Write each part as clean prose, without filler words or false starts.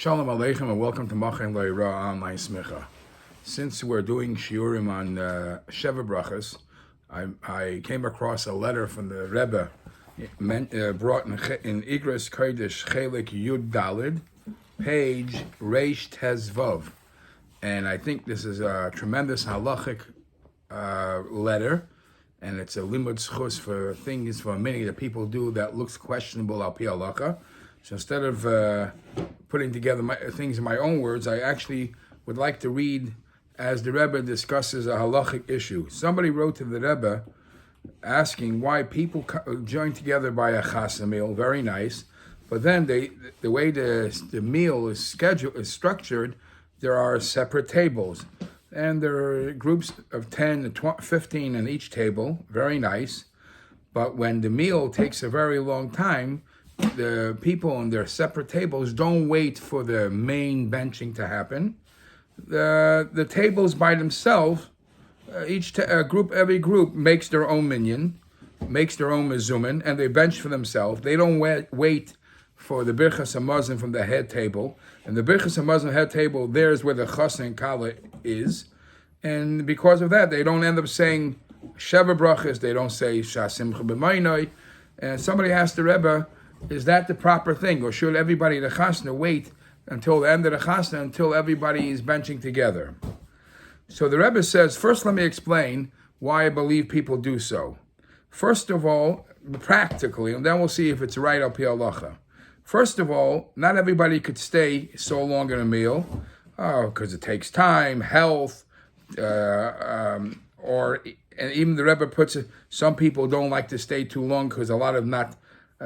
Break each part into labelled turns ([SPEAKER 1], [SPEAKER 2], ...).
[SPEAKER 1] Shalom Aleichem and welcome to Machin Leira Online Smicha. Since we're doing shiurim on Sheva Brachas, I came across a letter from the Rebbe brought in Igros Kodesh Chelik Yud Dalid, page Reish Tez Vav. And I think this is a tremendous halachic letter, and it's a limud schus for things, for many that people do that looks questionable al pi halacha. So instead of putting together things in my own words, I actually would like to read as the Rebbe discusses a halachic issue. Somebody wrote to the Rebbe asking why people join together by a chasna meal, very nice, but then the way the meal is structured, there are separate tables. And there are groups of 10 to 15 on each table, very nice, but when the meal takes a very long time, the people on their separate tables don't wait for the main benching to happen. The tables by themselves, every group makes their own minyan, makes their own mezumin, and they bench for themselves. They don't wait for the birchas hamazon from the head table. And the birchas hamazon head table, there's where the choson and kalla is. And because of that, they don't end up saying Sheva Brachas, they don't say Shasimcha b'maynoi. And somebody asked the Rebbe, is that the proper thing? Or should everybody in the chasna wait until the end of the chasna, until everybody is benching together? So the Rebbe says, first let me explain why I believe people do so. First of all, practically, and then we'll see if it's right al pi halacha. First of all, not everybody could stay so long in a meal, because it takes time, health, and even the Rebbe puts it, some people don't like to stay too long because a lot of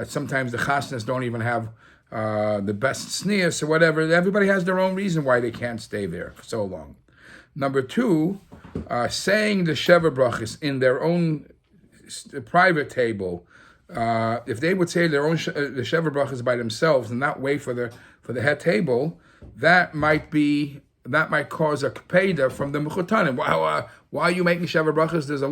[SPEAKER 1] sometimes the chasnas don't even have the best sneas or whatever. Everybody has their own reason why they can't stay there for so long. Number two, saying the Sheva Brachas in their own private table, if they would say their own the Sheva Brachas by themselves and not wait for the head table, that might cause a kpeda from the mechutanim. Why are you making Sheva Brachas? There's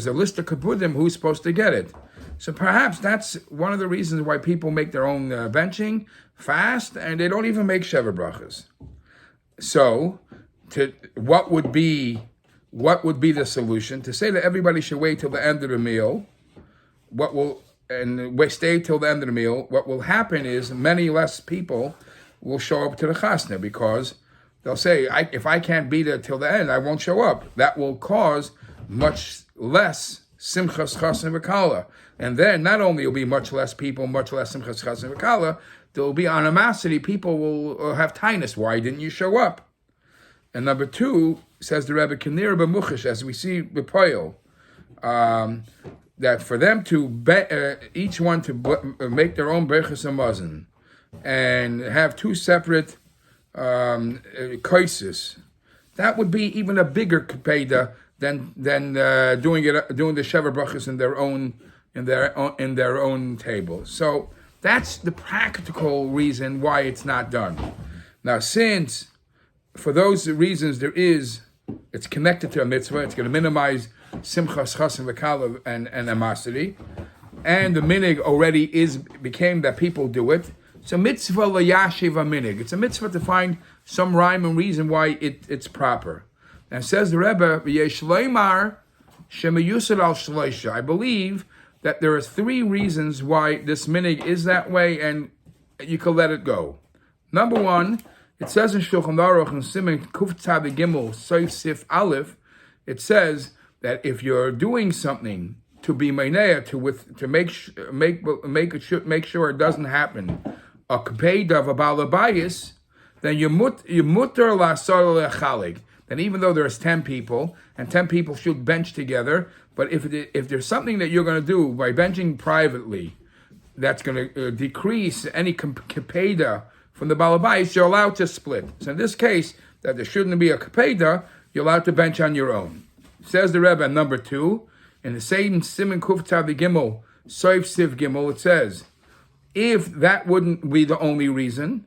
[SPEAKER 1] a list of kabudim who's supposed to get it. So perhaps that's one of the reasons why people make their own benching fast, and they don't even make Sheva Brachas. So, what would be the solution? To say that everybody should wait till the end of the meal, stay till the end of the meal, what will happen is many less people will show up to the chasna, because they'll say, if I can't be there till the end, I won't show up. That will cause much less simchas chasna v'kalla. And then not only will be much less people, much less simchas chasna v'kalla, there will be animosity. People will have tinus. Why didn't you show up? And number two, says the Rebbe, Kinir b'muchash, as we see b'poil, that for them to each one to make their own birchas hamazon and have two separate koises, that would be even a bigger kpeda than doing the Sheva Brachas in their own table. So that's the practical reason why it's not done. Now, since for those reasons it's connected to a mitzvah, it's going to minimize simchas chasna v'kalla and animosity, and the minig already became that people do it. So mitzvah layashiv a minig. It's a mitzvah to find some rhyme and reason why it's proper. And says the Rebbe, V'yesh leimar shemiyusad al shleisha. I believe that there are three reasons why this minig is that way, and you can let it go. Number one, it says in Shulchan Aruch in Siman Kuf Tzad Gimel Soif Sif Aleph, it says that if you're doing something to be meinea, to make sure it doesn't happen, a kpeda of a balabayis, then you mutter lasar lechalig. Then even though there's 10 people, and 10 people should bench together, but if there's something that you're going to do by benching privately, that's going to decrease any kpeda from the balabais, you're allowed to split. So in this case, that there shouldn't be a kpeda, you're allowed to bench on your own. Says the Rebbe, number two, in the same Siman Kuf Tav Gimel, Soif Siv Gimel, it says, if that wouldn't be the only reason,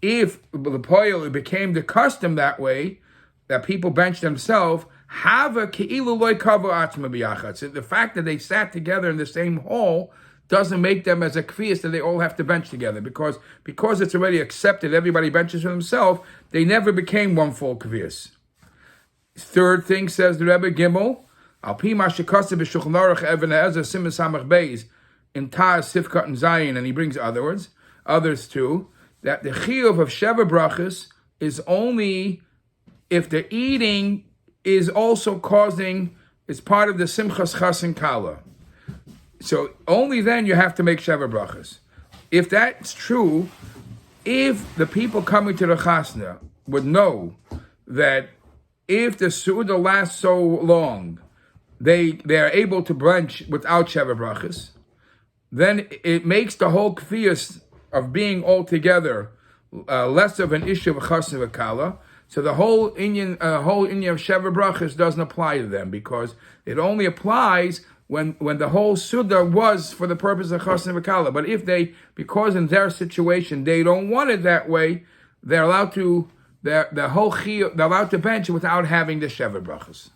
[SPEAKER 1] if the poil became the custom that way, that people bench themselves, have a keilu loy kavo atzma biyachad. So the fact that they sat together in the same hall doesn't make them as a kvias that they all have to bench together, because it's already accepted, everybody benches for themselves, they never became one full kvias. Third thing, says the Rebbe Gimel, Al Pi Ma Shekasa B'Shulchan Aruch Even HaEzer Siman Samach Beis in Taz Sifkat and Zayin, and he brings others too, that the chiyuv of Sheva Brachas is only if the eating is also is part of the Simchas Chas and Kalla. So only then you have to make Sheva Brachas. If that's true, if the people coming to the Chasna would know that if the Su'udah lasts so long, they are able to bench without Sheva Brachas, then it makes the whole kfiyas of being all together less of an issue of Chas and Kalla. So the whole Inyan of Sheva Brachas doesn't apply to them, because it only applies when the whole Suda was for the purpose of Chas and Kalla. But if because in their situation they don't want it that way, they're allowed to they're allowed to bench without having the Sheva Brachas.